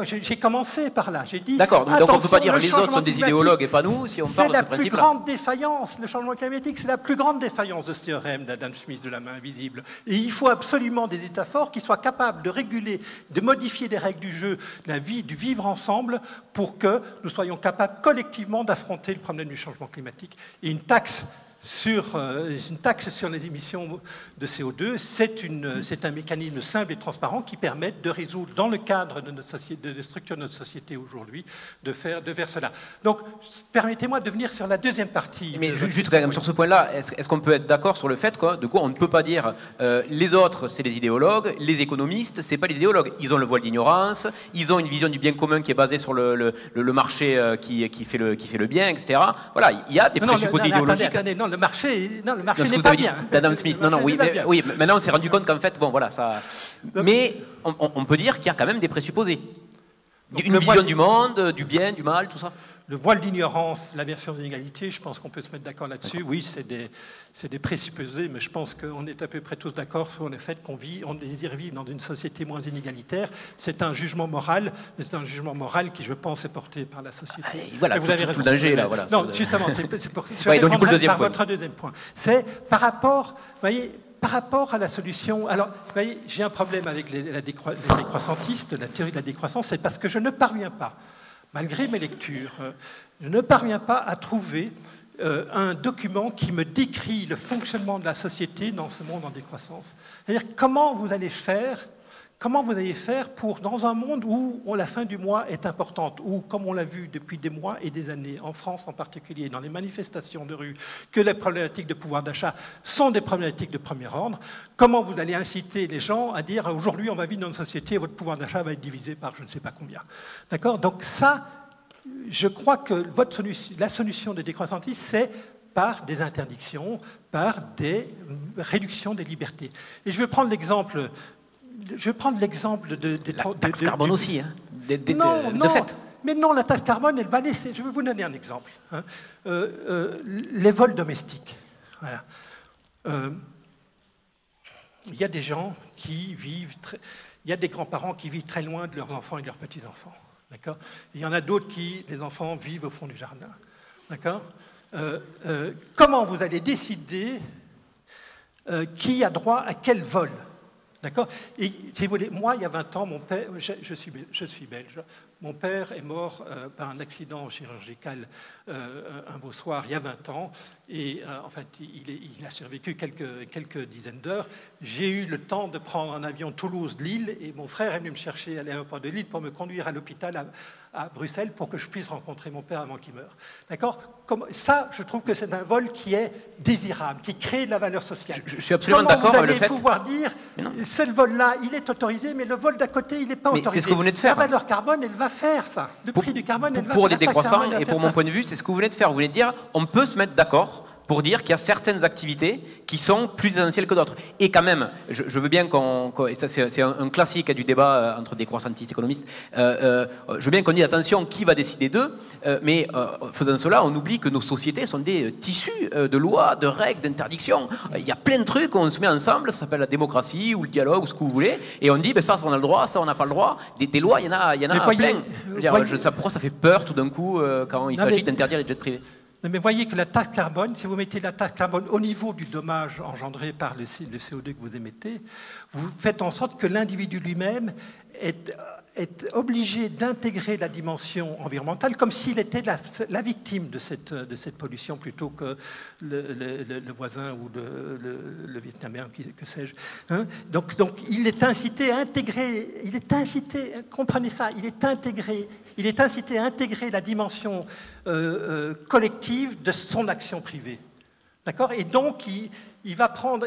j'ai commencé par là. J'ai dit. D'accord, donc on ne peut pas dire les autres sont des idéologues et pas nous, si on parle de ce principe-là. C'est la plus grande défaillance, le changement climatique, c'est la plus grande défaillance de ce théorème d'Adam Smith de la main invisible. Et il faut absolument des États forts qui soient capables de réguler, de modifier les règles du jeu, du vivre ensemble, pour que nous soyons capables collectivement d'affronter le problème du changement climatique. Et une taxe sur les émissions de CO2, c'est un mécanisme simple et transparent qui permet de résoudre, dans le cadre de notre société, de la structure de notre société aujourd'hui, de faire cela. Donc, permettez-moi de venir sur la deuxième partie. Mais juste quand même sur ce point-là, est-ce qu'on peut être d'accord sur le fait qu'on ne peut pas dire les autres, c'est les idéologues, les économistes, c'est pas les idéologues. Ils ont le voile d'ignorance, ils ont une vision du bien commun qui est basée sur le marché qui fait le bien, etc. Voilà, il y a des présupposés idéologiques. Attendez, le marché n'est pas bien. D'Adam Smith, oui, maintenant on s'est rendu compte qu'en fait, bon voilà, ça. Mais on peut dire qu'il y a quand même des présupposés. Une vision du monde, du bien, du mal, tout ça. Le voile d'ignorance, l'aversion de l'inégalité, je pense qu'on peut se mettre d'accord là-dessus. Oui, c'est des présupposés, mais je pense qu'on est à peu près tous d'accord sur le fait on désire vivre dans une société moins inégalitaire. C'est un jugement moral, mais c'est un jugement moral qui, je pense, est porté par la société. Allez, voilà, vous avez tout le danger là. Voilà, non, justement, c'est pour donc, du coup, le deuxième point. Votre deuxième point. C'est par rapport, par rapport à la solution. Alors, vous voyez, j'ai un problème avec les décroissantistes, la théorie de la décroissance, c'est parce que je ne parviens pas, malgré mes lectures, je ne parviens pas à trouver un document qui me décrit le fonctionnement de la société dans ce monde en décroissance. C'est-à-dire comment vous allez faire comment vous allez faire pour, dans un monde où la fin du mois est importante, où, comme on l'a vu depuis des mois et des années, en France en particulier, dans les manifestations de rue, que les problématiques de pouvoir d'achat sont des problématiques de premier ordre, comment vous allez inciter les gens à dire aujourd'hui on va vivre dans une société et votre pouvoir d'achat va être divisé par je ne sais pas combien. D'accord? Donc ça, je crois que la solution des décroissantistes, c'est par des interdictions, par des réductions des libertés. Et je vais prendre l'exemple de la taxe carbone aussi, hein, de fait. Mais non, la taxe carbone, elle va laisser... Je vais vous donner un exemple. Hein. Les vols domestiques. Voilà. Il y a des gens qui vivent... Il y a des grands-parents qui vivent très loin de leurs enfants et de leurs petits-enfants. D'accord ? Il y en a d'autres qui, les enfants, vivent au fond du jardin. D'accord ? Comment vous allez décider qui a droit à quel vol? D'accord? Et si vous voulez, moi, il y a 20 ans, mon père, je suis belge, mon père est mort par un accident chirurgical un beau soir, il y a 20 ans, et en fait, il a survécu quelques dizaines d'heures. J'ai eu le temps de prendre un avion Toulouse-Lille, et mon frère est venu me chercher à l'aéroport de Lille pour me conduire à l'hôpital à Bruxelles pour que je puisse rencontrer mon père avant qu'il meure. D'accord? Ça, je trouve que c'est un vol qui est désirable, qui crée de la valeur sociale. Je suis absolument d'accord avec le fait... Vous allez pouvoir dire, ce vol-là, il est autorisé, mais le vol d'à côté, il n'est pas autorisé. C'est ce que vous venez de faire. La valeur carbone, elle va faire ça. Le prix du carbone, elle va faire ça. Pour les décroissants, et pour mon point de vue, c'est ce que vous venez de faire. Vous venez de dire, on peut se mettre d'accord pour dire qu'il y a certaines activités qui sont plus essentielles que d'autres. Et quand même, je veux bien et ça c'est un classique du débat entre décroissantistes et économistes, je veux bien qu'on dise attention, qui va décider d'eux, mais faisant cela, on oublie que nos sociétés sont des tissus de lois, de règles, d'interdictions. Il y a plein de trucs, on se met ensemble, ça s'appelle la démocratie ou le dialogue ou ce que vous voulez, et on dit ben ça on a le droit, ça on n'a pas le droit. Des lois, il y en a plein. Pourquoi ça fait peur tout d'un coup quand il s'agit d'interdire les jets privés? Mais voyez que la taxe carbone, si vous mettez la taxe carbone au niveau du dommage engendré par le CO2 que vous émettez, vous faites en sorte que l'individu lui-même est obligé d'intégrer la dimension environnementale comme s'il était la victime de cette pollution plutôt que le voisin ou le Vietnamien, que sais-je. Hein? Donc il est incité à intégrer, comprenez ça, il est incité à intégrer la dimension collective de son action privée. D'accord? Et donc, il va prendre...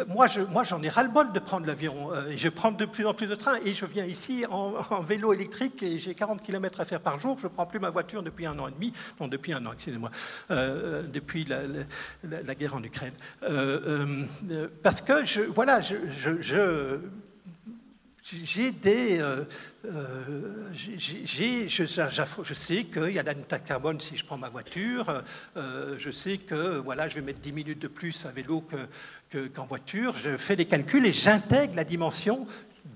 moi, j'en ai ras-le-bol de prendre l'avion. Je prends de plus en plus de trains et je viens ici en vélo électrique et j'ai 40 km à faire par jour. Je ne prends plus ma voiture depuis 1 an et demi. Non, depuis 1 an, excusez-moi. Depuis la guerre en Ukraine. Parce que, je sais qu'il y a une taxe carbone si je prends ma voiture, je sais que voilà, je vais mettre 10 minutes de plus à vélo qu'en voiture, je fais des calculs et j'intègre la dimension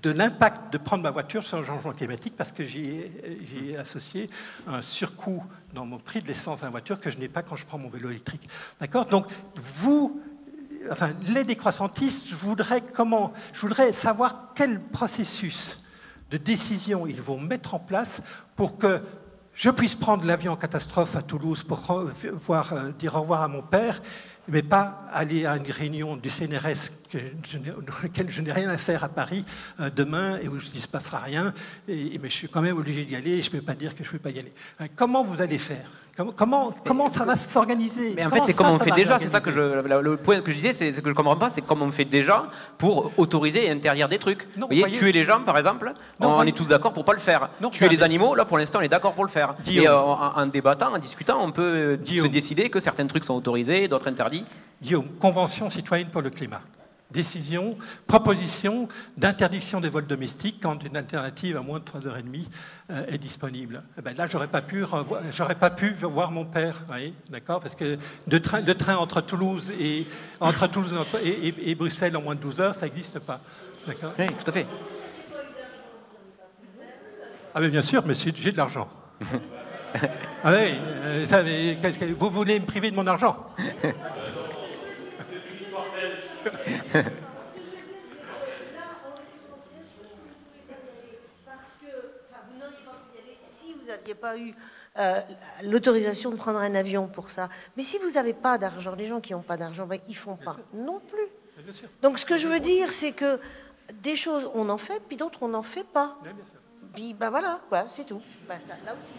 de l'impact de prendre ma voiture sur le changement climatique parce que j'y ai associé un surcoût dans mon prix de l'essence à la voiture que je n'ai pas quand je prends mon vélo électrique. D'accord? Donc, les décroissantistes, je voudrais savoir quel processus de décision ils vont mettre en place pour que je puisse prendre l'avion en catastrophe à Toulouse pour dire au revoir à mon père, mais pas aller à une réunion du CNRS dans laquelle je n'ai rien à faire à Paris demain et où il ne se passera rien, mais je suis quand même obligé d'y aller et je ne peux pas dire que je ne peux pas y aller. Comment vous allez faire? Comment ça va s'organiser? Mais en fait, c'est comme on fait déjà, c'est ça que le point que je disais, c'est que je ne comprends pas, c'est comme on fait déjà pour autoriser et interdire des trucs. Vous voyez, tuer les gens, par exemple, on est tous d'accord pour ne pas le faire. Tuer les animaux, là, pour l'instant, on est d'accord pour le faire. Mais en débattant, en discutant, on peut se décider que certains trucs sont autorisés, d'autres interdits. Guillaume, Convention citoyenne pour le climat. Décision, proposition d'interdiction des vols domestiques quand une alternative à moins de 3h30 est disponible. Eh ben là, j'aurais pas pu voir mon père, oui, d'accord, parce que de train entre Toulouse et Bruxelles en moins de 12 heures, ça n'existe pas. D'accord. Oui, tout à fait. Ah mais bien sûr, mais j'ai de l'argent. Ah oui, vous voulez me priver de mon argent? Si vous n'aviez pas eu l'autorisation de prendre un avion pour ça. Mais si vous n'avez pas d'argent, les gens qui n'ont pas d'argent, ben, ils ne font pas non plus. Donc ce que je veux dire, c'est que des choses on en fait, puis d'autres on n'en fait pas. Oui, bien sûr. Puis bah voilà, c'est tout. Bah, ça, là aussi.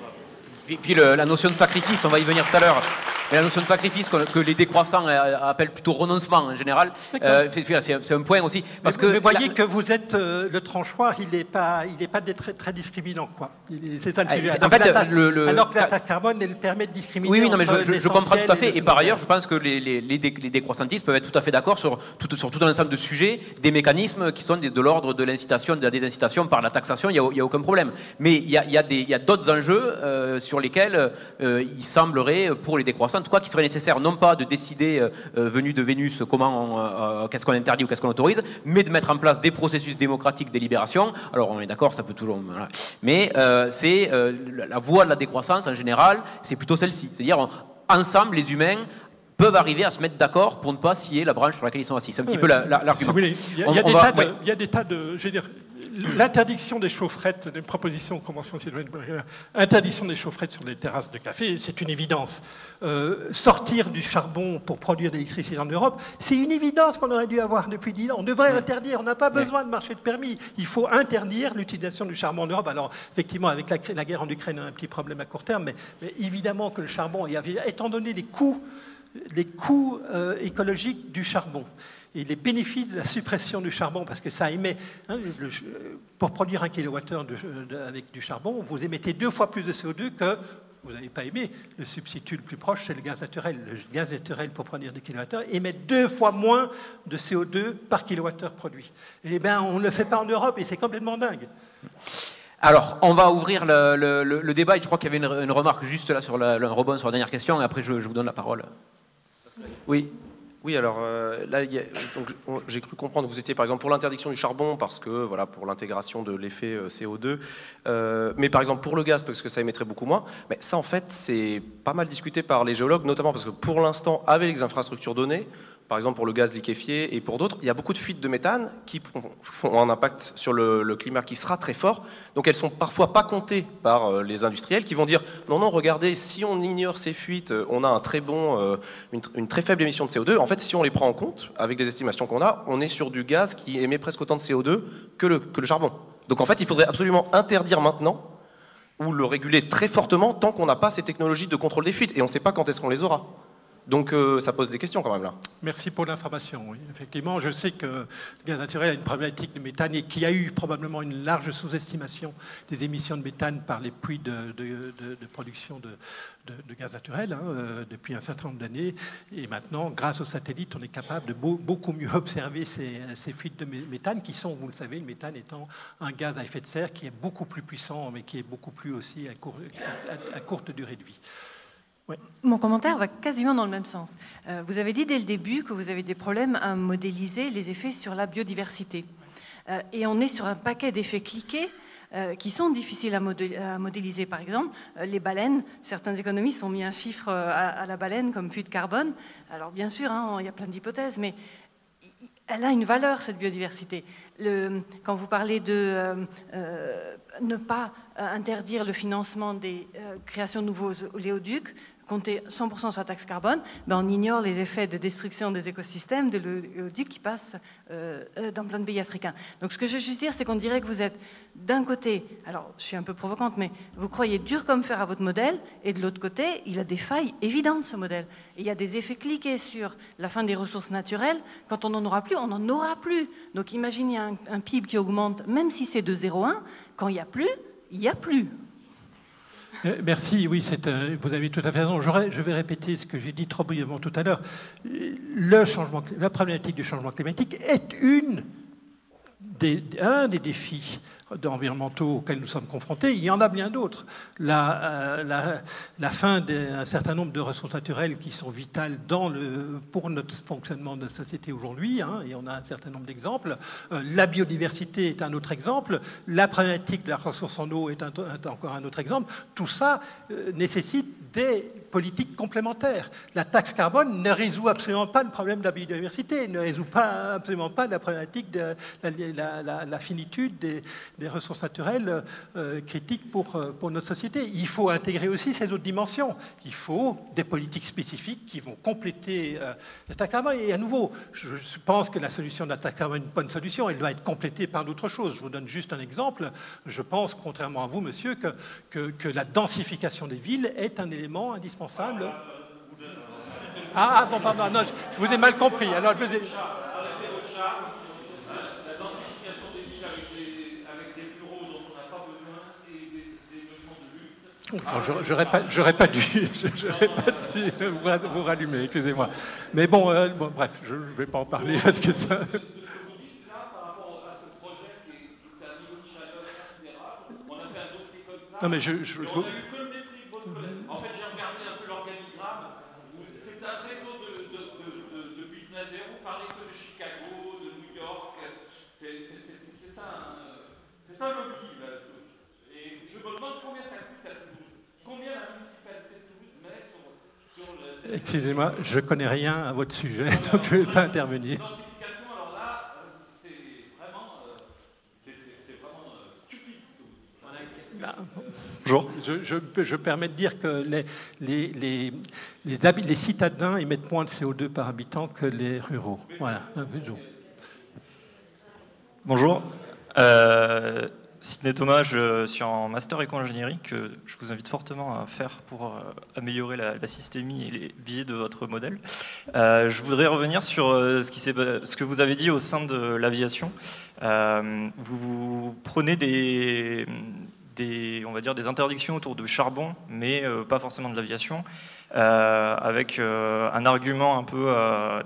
Puis la notion de sacrifice, on va y venir tout à l'heure. Mais la notion de sacrifice que les décroissants appellent plutôt renoncement en général, c'est un point aussi. Parce mais voyez que vous êtes le tranchoir, il n'est pas très, très discriminant, quoi. C'est ça le sujet. En fait, alors que la taxe carbone, elle permet de discriminer. Oui, non, mais je comprends tout à fait. Et par ailleurs, je pense que les décroissantistes peuvent être tout à fait d'accord sur tout un ensemble de sujets, des mécanismes qui sont de l'ordre de l'incitation, de la désincitation par la taxation. Il n'y a aucun problème. Mais il y a d'autres enjeux sur lesquels il semblerait, pour les décroissants, en tout cas, qu'il serait nécessaire non pas de décider, venu de Vénus, qu'est-ce qu'on interdit ou qu'est-ce qu'on autorise, mais de mettre en place des processus démocratiques de délibération. Alors on est d'accord, ça peut toujours... Voilà. Mais c'est la voie de la décroissance, en général, c'est plutôt celle-ci. C'est-à-dire, ensemble, les humains peuvent arriver à se mettre d'accord pour ne pas scier la branche sur laquelle ils sont assis. C'est un petit peu l'argument. Il y a des tas de... Je veux dire, l'interdiction des chaufferettes, des propositions convention citoyenne, interdiction des chaufferettes sur les terrasses de café, c'est une évidence. Sortir du charbon pour produire de l'électricité en Europe, c'est une évidence qu'on aurait dû avoir depuis 10 ans. On devrait interdire, on n'a pas besoin de marché de permis. Il faut interdire l'utilisation du charbon en Europe. Alors, effectivement, avec la guerre en Ukraine, on a un petit problème à court terme, mais évidemment que le charbon, étant donné les coûts écologiques du charbon, et les bénéfices de la suppression du charbon, parce que ça émet, pour produire 1 kWh avec du charbon, vous émettez 2 fois plus de CO2 que, vous n'avez pas aimé, le substitut le plus proche, c'est le gaz naturel. Le gaz naturel, pour produire des kilowattheures, émet 2 fois moins de CO2 par kilowattheure produit. Eh bien, on ne le fait pas en Europe, et c'est complètement dingue. Alors, on va ouvrir le débat, et je crois qu'il y avait une remarque juste là, sur un rebond sur la dernière question, et après je vous donne la parole. Oui. Oui, alors là, j'ai cru comprendre que vous étiez par exemple pour l'interdiction du charbon parce que voilà pour l'intégration de l'effet CO2, mais par exemple pour le gaz parce que ça émettrait beaucoup moins. Mais ça en fait c'est pas mal discuté par les géologues, notamment parce que pour l'instant avec les infrastructures données, par exemple pour le gaz liquéfié et pour d'autres, il y a beaucoup de fuites de méthane qui font un impact sur le climat qui sera très fort. Donc elles sont parfois pas comptées par les industriels qui vont dire non, regardez, si on ignore ces fuites, on a une très faible émission de CO2. En fait, si on les prend en compte, avec les estimations qu'on a, on est sur du gaz qui émet presque autant de CO2 que le charbon. Donc en fait, il faudrait absolument interdire maintenant ou le réguler très fortement tant qu'on n'a pas ces technologies de contrôle des fuites. Et on ne sait pas quand est-ce qu'on les aura. Donc ça pose des questions quand même là. Merci pour l'information. Oui. Effectivement, je sais que le gaz naturel a une problématique de méthane et qu'il y a eu probablement une large sous-estimation des émissions de méthane par les puits de production de gaz naturel depuis un certain nombre d'années. Et maintenant, grâce aux satellites, on est capable de beaucoup mieux observer ces fuites de méthane qui sont, vous le savez, le méthane étant un gaz à effet de serre qui est beaucoup plus puissant mais qui est beaucoup plus aussi à courte durée de vie. Ouais. Mon commentaire va quasiment dans le même sens. Vous avez dit dès le début que vous avez des problèmes à modéliser les effets sur la biodiversité. Et on est sur un paquet d'effets cliqués qui sont difficiles à modéliser. Par exemple, les baleines, certains économistes ont mis un chiffre à la baleine comme puits de carbone. Alors bien sûr, il y a plein d'hypothèses, mais elle a une valeur, cette biodiversité. Quand vous parlez de ne pas interdire le financement des créations de nouveaux oléoducs, compter 100% sur la taxe carbone, on ignore les effets de destruction des écosystèmes de l'oléoduc qui passent dans plein de pays africains. Donc ce que je veux juste dire, c'est qu'on dirait que vous êtes d'un côté, alors je suis un peu provocante, mais vous croyez dur comme fer à votre modèle, et de l'autre côté, il a des failles évidentes, ce modèle. Et il y a des effets cliqués sur la fin des ressources naturelles. Quand on n'en aura plus, on n'en aura plus. Donc imaginez un PIB qui augmente, même si c'est de 0,1, quand il n'y a plus, il n'y a plus. Merci, oui, vous avez tout à fait raison. Je vais répéter ce que j'ai dit trop brièvement tout à l'heure. La problématique du changement climatique est un des défis environnementaux auxquels nous sommes confrontés. Il y en a bien d'autres. La fin d'un certain nombre de ressources naturelles qui sont vitales pour notre fonctionnement de société aujourd'hui, et on a un certain nombre d'exemples. La biodiversité est un autre exemple. La problématique de la ressource en eau est encore un autre exemple. Tout ça nécessite des politiques complémentaires. La taxe carbone ne résout absolument pas le problème de la biodiversité, ne résout absolument pas la problématique de la finitude ressources naturelles critiques pour notre société. Il faut intégrer aussi ces autres dimensions. Il faut des politiques spécifiques qui vont compléter la taxe carbone. Et à nouveau, je pense que la solution de la taxe carbone est une bonne solution. Elle doit être complétée par d'autres choses. Je vous donne juste un exemple. Je pense, contrairement à vous, monsieur, que la densification des villes est un élément indispensable. Ah, bon, pardon, non, je vous ai mal compris. Alors, je vous ai... J'aurais pas dû vous rallumer, excusez-moi. Mais bon, bref, je ne vais pas en parler parce que ça... Non, mais En fait, j'ai regardé un peu l'organigramme. C'est un réseau de business zéro. Vous parlez que de Chicago, de New York. C'est un lobby. Là. Et je me demande combien ça coûte à Toulouse. Combien la municipalité de Toulouse met sur le... Excusez-moi, je ne connais rien à votre sujet, donc je ne vais pas intervenir. Alors là, c'est vraiment stupide. Bonjour. Je permets de dire que les citadins émettent moins de CO2 par habitant que les ruraux. Voilà. Bonjour. Sidney Thomas, je suis en master éco-ingénierie que je vous invite fortement à faire pour améliorer la systémie et les biais de votre modèle. Je voudrais revenir sur ce que vous avez dit au sein de l'aviation. Vous prenez on va dire des interdictions autour de charbon, mais pas forcément de l'aviation, avec un argument un peu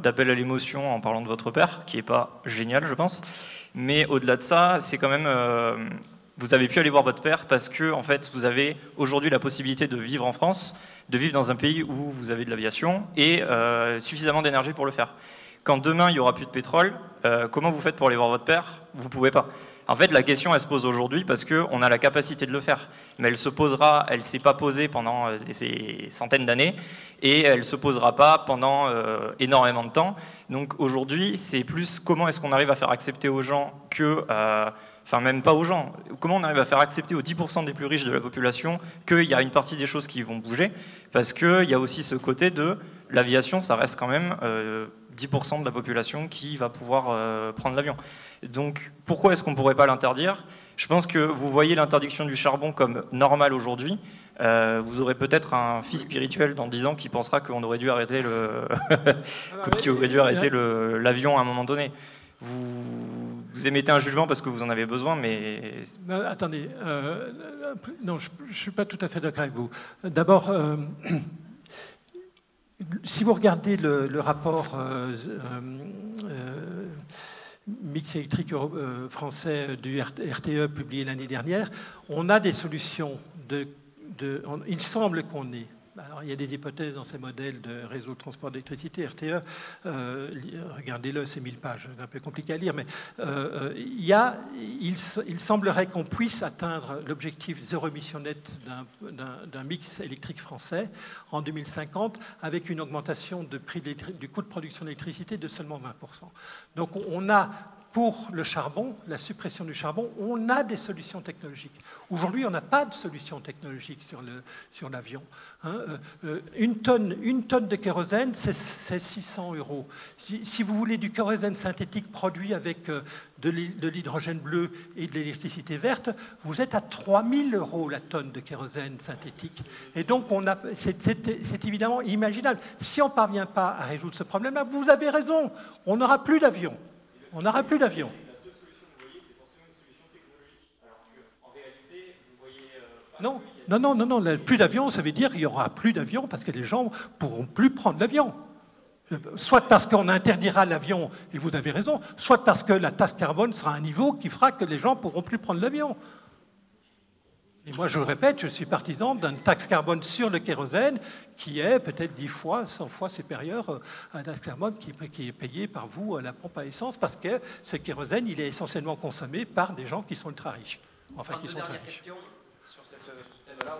d'appel à l'émotion en parlant de votre père, qui n'est pas génial, je pense. Mais au-delà de ça, c'est quand même... vous avez pu aller voir votre père parce que, en fait, vous avez aujourd'hui la possibilité de vivre en France, de vivre dans un pays où vous avez de l'aviation et suffisamment d'énergie pour le faire. Quand demain, il n'y aura plus de pétrole, comment vous faites pour aller voir votre père? Vous ne pouvez pas. En fait, la question, elle se pose aujourd'hui parce qu'on a la capacité de le faire. Mais elle se posera, elle ne s'est pas posée pendant ces centaines d'années et elle ne se posera pas pendant énormément de temps. Donc aujourd'hui, c'est plus comment est-ce qu'on arrive à faire accepter aux gens que... Enfin, même pas aux gens. Comment on arrive à faire accepter aux 10% des plus riches de la population qu'il y a une partie des choses qui vont bouger? Parce qu'il y a aussi ce côté de l'aviation, ça reste quand même 10% de la population qui va pouvoir prendre l'avion. Donc, pourquoi est-ce qu'on ne pourrait pas l'interdire? Je pense que vous voyez l'interdiction du charbon comme normale aujourd'hui. Vous aurez peut-être un fils spirituel dans 10 ans qui pensera qu'on aurait dû arrêter l'avion à un moment donné. Vous émettez un jugement parce que vous en avez besoin, mais... Attendez, non, je ne suis pas tout à fait d'accord avec vous. D'abord, si vous regardez le rapport mix électrique français du RTE publié l'année dernière, on a des solutions il semble qu'on ait. Alors, il y a des hypothèses dans ces modèles de réseau de transport d'électricité, RTE. Regardez-le, c'est 1000 pages, c'est un peu compliqué à lire, mais il semblerait qu'on puisse atteindre l'objectif zéro émission nette d'un mix électrique français en 2050 avec une augmentation du coût de production d'électricité de seulement 20%. Donc, on a... Pour le charbon, la suppression du charbon, on a des solutions technologiques. Aujourd'hui, on n'a pas de solution technologique sur l'avion. Une tonne de kérosène, c'est 600 €. Si vous voulez du kérosène synthétique produit avec de l'hydrogène bleu et de l'électricité verte, vous êtes à 3000 € la tonne de kérosène synthétique. Et donc, c'est évidemment imaginable. Si on ne parvient pas à résoudre ce problème-là, vous avez raison, on n'aura plus d'avion. On n'aura plus d'avion. La seule solution que vous voyez, c'est forcément une solution technologique. Alors qu'en réalité, vous voyez... Non, plus d'avion, ça veut dire qu'il n'y aura plus d'avion parce que les gens ne pourront plus prendre l'avion. Soit parce qu'on interdira l'avion, et vous avez raison, soit parce que la taxe carbone sera à un niveau qui fera que les gens ne pourront plus prendre l'avion. Et moi, je le répète, je suis partisan d'une taxe carbone sur le kérosène qui est peut-être 10 fois, 100 fois supérieure à la taxe carbone qui est payée par vous à la pompe à essence parce que ce kérosène, il est essentiellement consommé par des gens qui sont ultra riches. Enfin, qui sont très riches. Sur ce thème-là,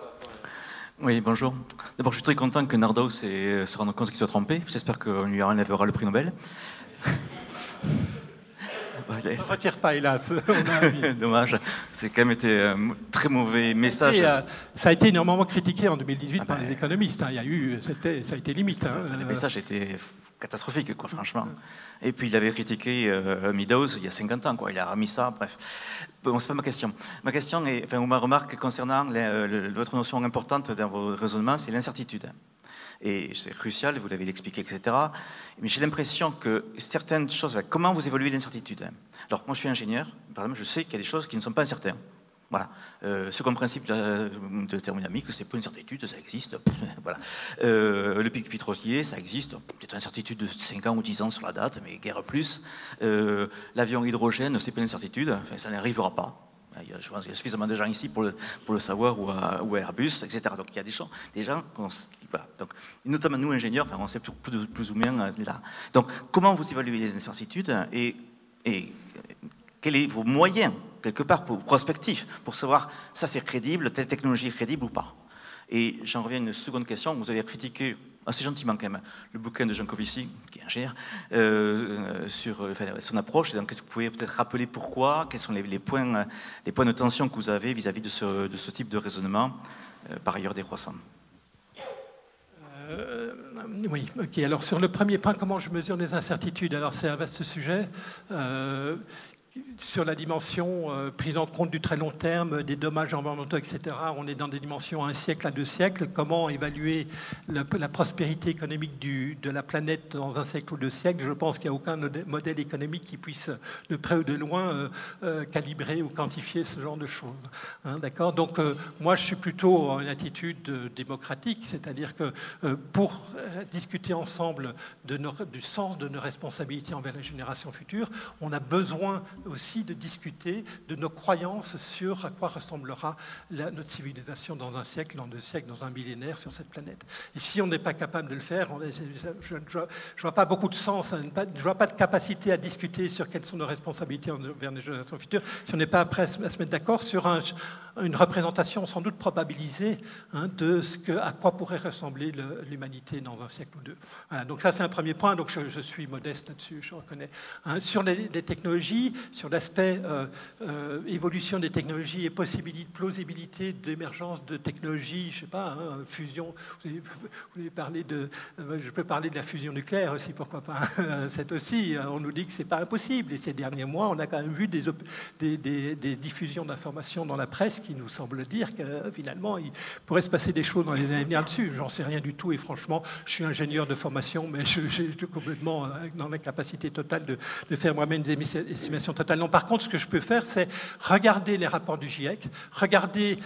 oui, bonjour. D'abord, je suis très content que Nardhaus se rende compte qu'il soit trompé. J'espère qu'on lui enlèvera le prix Nobel. On ne retire pas, hélas. Dommage. C'est quand même été un très mauvais message. Ça a été énormément critiqué en 2018 par les économistes. Hein. Ça a été limite. Hein. Le message était catastrophique, quoi, franchement. Et puis il avait critiqué Meadows il y a 50 ans, quoi. Il a remis ça, bref. Bon, c'est pas ma question. Ma question est, enfin, ou ma remarque concernant votre notion importante dans vos raisonnements, c'est l'incertitude. Et c'est crucial, vous l'avez expliqué, etc. Mais j'ai l'impression que certaines choses... Comment vous évaluez l'incertitude? Alors, moi, je suis ingénieur. Par exemple, je sais qu'il y a des choses qui ne sont pas incertaines. Voilà. Second principe de thermodynamique, c'est pas une certitude, ça existe. Voilà. Le pic pétrolier, ça existe. Peut-être une incertitude de 5 ans ou 10 ans sur la date, mais guère plus. L'avion hydrogène, c'est pas une certitude. Enfin, ça n'arrivera pas. Je pense qu'il y a suffisamment de gens ici pour le savoir, ou à Airbus, etc. Donc il y a des gens voilà. Donc, notamment nous, ingénieurs, enfin, on sait plus ou moins là. Donc, comment vous évaluez les incertitudes et quels sont vos moyens, quelque part, prospectifs, pour savoir ça c'est crédible, telle technologie est crédible ou pas? Et j'en reviens à une seconde question. Vous avez critiqué assez gentiment quand même le bouquin de Jean Covici, qui est ingénieur, sur son approche. Donc, est-ce que vous pouvez peut-être rappeler pourquoi, quels sont les points de tension que vous avez vis-à-vis de ce type de raisonnement, par ailleurs décroissant? Oui, ok. Alors sur le premier point, comment je mesure les incertitudes? Alors c'est un vaste sujet. Sur la dimension prise en compte du très long terme, des dommages environnementaux, etc., on est dans des dimensions 1 siècle à 2 siècles. Comment évaluer la prospérité économique de la planète dans 1 siècle ou 2 siècles? Je pense qu'il n'y a aucun modèle économique qui puisse, de près ou de loin, calibrer ou quantifier ce genre de choses. Hein, d'accord? Donc, moi, je suis plutôt en une attitude démocratique, c'est-à-dire que pour discuter ensemble du sens de nos responsabilités envers les générations futures, on a besoin aussi de discuter de nos croyances sur à quoi ressemblera notre civilisation dans 1 siècle, dans 2 siècles, dans 1 millénaire sur cette planète. Et si on n'est pas capable de le faire, je ne vois pas beaucoup de sens, je ne vois pas de capacité à discuter sur quelles sont nos responsabilités envers les générations futures, si on n'est pas prêt à se mettre d'accord sur une représentation sans doute probabilisée de à quoi pourrait ressembler l'humanité dans 1 siècle ou 2. Voilà, donc ça c'est un premier point, donc je suis modeste là-dessus, je reconnais. Sur les technologies, sur l'aspect évolution des technologies et plausibilité d'émergence de technologies, je ne sais pas, fusion, vous avez parlé je peux parler de la fusion nucléaire aussi, pourquoi pas. C'est aussi, on nous dit que ce n'est pas impossible, et ces derniers mois, on a quand même vu des diffusions d'informations dans la presse qui nous semblent dire que finalement, il pourrait se passer des choses dans les années à venir dessus. J'en sais rien du tout, et franchement, je suis ingénieur de formation, mais je suis complètement dans l'incapacité totale de faire moi-même des estimations totales. Non, par contre, ce que je peux faire, c'est regarder les rapports du GIEC, regarder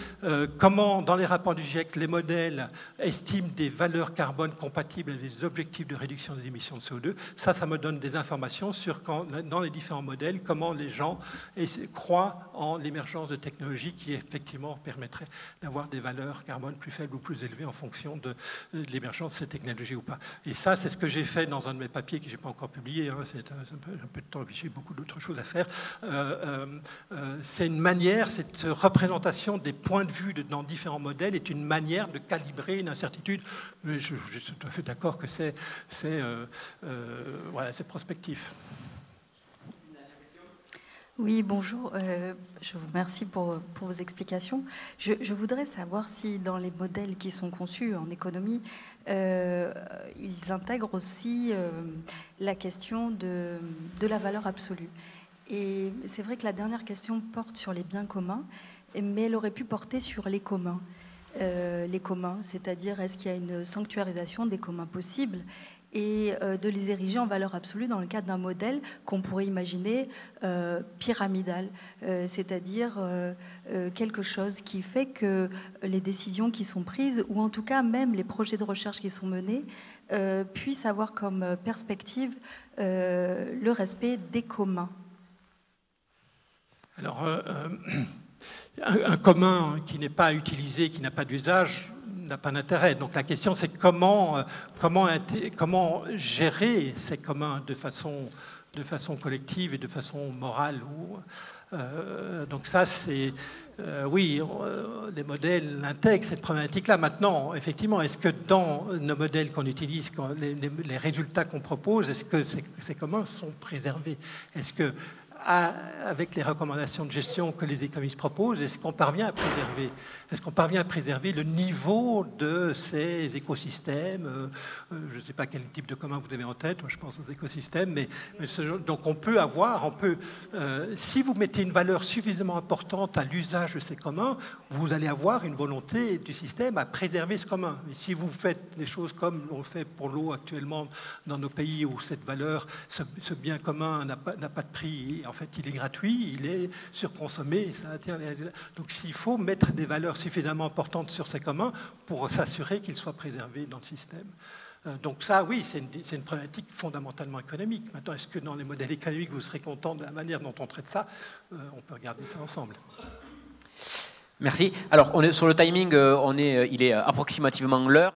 comment, dans les rapports du GIEC, les modèles estiment des valeurs carbone compatibles avec des objectifs de réduction des émissions de CO2. Ça me donne des informations sur, dans les différents modèles, comment les gens croient en l'émergence de technologies qui, effectivement, permettraient d'avoir des valeurs carbone plus faibles ou plus élevées en fonction de l'émergence de ces technologies ou pas. Et ça, c'est ce que j'ai fait dans un de mes papiers que je n'ai pas encore publié. C'est un peu de temps, j'ai beaucoup d'autres choses à faire. C'est une manière, cette représentation des points de vue dans différents modèles est une manière de calibrer une incertitude. Mais je suis tout à fait d'accord que c'est prospectif. Oui, bonjour. Je vous remercie pour vos explications. Je voudrais savoir si dans les modèles qui sont conçus en économie, ils intègrent aussi la question de la valeur absolue. Et c'est vrai que la dernière question porte sur les biens communs, mais elle aurait pu porter sur les communs. Les communs, c'est-à-dire est-ce qu'il y a une sanctuarisation des communs possibles et de les ériger en valeur absolue dans le cadre d'un modèle qu'on pourrait imaginer pyramidal, c'est-à-dire quelque chose qui fait que les décisions qui sont prises, ou en tout cas même les projets de recherche qui sont menés, puissent avoir comme perspective le respect des communs. Alors, un commun qui n'est pas utilisé, qui n'a pas d'usage, n'a pas d'intérêt. Donc la question, c'est comment gérer ces communs de façon collective et de façon morale. Donc ça, c'est... oui, les modèles intègrent cette problématique-là. Maintenant, effectivement, est-ce que dans nos modèles qu'on utilise, les résultats qu'on propose, est-ce que ces communs sont préservés? Est-ce que avec les recommandations de gestion que les économistes proposent, est-ce qu'on parvient à préserver le niveau de ces écosystèmes? Je ne sais pas quel type de commun vous avez en tête, moi je pense aux écosystèmes, donc on peut si vous mettez une valeur suffisamment importante à l'usage de ces communs, vous allez avoir une volonté du système à préserver ce commun. Et si vous faites les choses comme on fait pour l'eau actuellement dans nos pays où cette valeur, ce bien commun n'a pas de prix, en fait il est gratuit, il est surconsommé. Donc s'il faut mettre des valeurs suffisamment importantes sur ces communs pour s'assurer qu'ils soient préservés dans le système. Donc ça, oui, c'est une problématique fondamentalement économique. Maintenant, est-ce que dans les modèles économiques, vous serez content de la manière dont on traite ça? On peut regarder ça ensemble. Merci. Alors, sur le timing, il est approximativement l'heure.